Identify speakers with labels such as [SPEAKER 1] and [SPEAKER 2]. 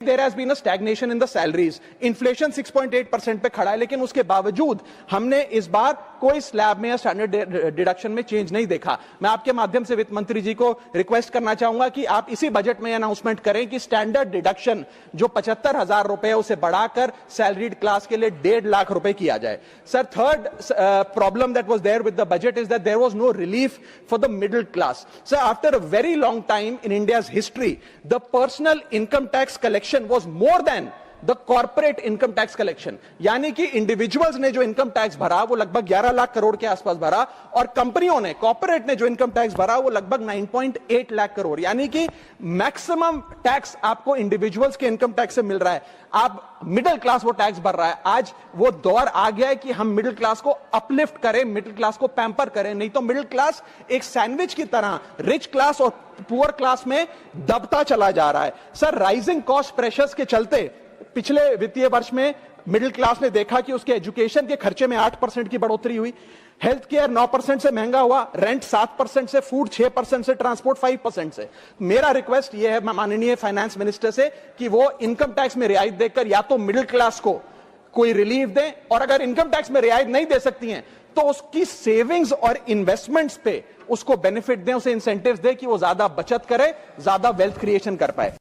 [SPEAKER 1] There has been a stagnation in the salaries. Inflation 6.8% पे खड़ा है, लेकिन उसके बावजूद हमने इस बार कोई स्लैब में या स्टैंडर्ड डिडक्शन में चेंज नहीं देखा। मैं आपके माध्यम से वित्त मंत्री जी को रिक्वेस्ट करना चाहूंगा कि आप इसी बजट में अनाउंसमेंट करें कि स्टैंडर्ड डिडक्शन जो 75,000 रुपए उसे बढ़ाकर सैलरीड क्लास के लिए 1.5 लाख रुपए किया जाए। Sir, third problem that was there with the budget is that there was no relief for the middle class. Sir, after a very long time in India's history, the personal income tax collection was more than the corporate income tax collection। यानी कि individuals ने जो income tax भरा वो लगभग 11 लाख करोड़ के आसपास भरा, और कंपनियों ने, कॉर्पोरेट ने जो इनकम टैक्स भरा वो लगभग 9.8 लाख करोड़। यानी कि मैक्सिमम टैक्स आपको इंडिविजुअल्स के इनकम टैक्स से मिल रहा है, आप मिडिल क्लास वो टैक्स भर रहा है। आज वो दौर आ गया है कि हम मिडिल क्लास को अपलिफ्ट करें, मिडिल क्लास को पैम्पर करें, नहीं तो मिडिल क्लास एक सैंडविच की तरह रिच क्लास और पुअर क्लास में दबता चला जा रहा है। सर, राइजिंग कॉस्ट प्रेशर्स के चलते पिछले वित्तीय वर्ष में मिडिल क्लास ने देखा कि उसके एजुकेशन के खर्चे में 8% की बढ़ोतरी हुई, हेल्थ केयर 9% से महंगा हुआ, रेंट 7% से, फूड 6% से, ट्रांसपोर्ट 5% से। मेरा रिक्वेस्ट यह है माननीय फाइनेंस मिनिस्टर से कि वो इनकम टैक्स में रियायत देकर या तो मिडिल क्लास को कोई रिलीफ दें, और अगर इनकम टैक्स में रियायत नहीं दे सकती हैं तो उसकी सेविंग्स और इन्वेस्टमेंट्स पे उसको बेनिफिट दें, उसे इंसेंटिव्स दें कि वो ज्यादा बचत करे, ज्यादा वेल्थ क्रिएशन कर पाए।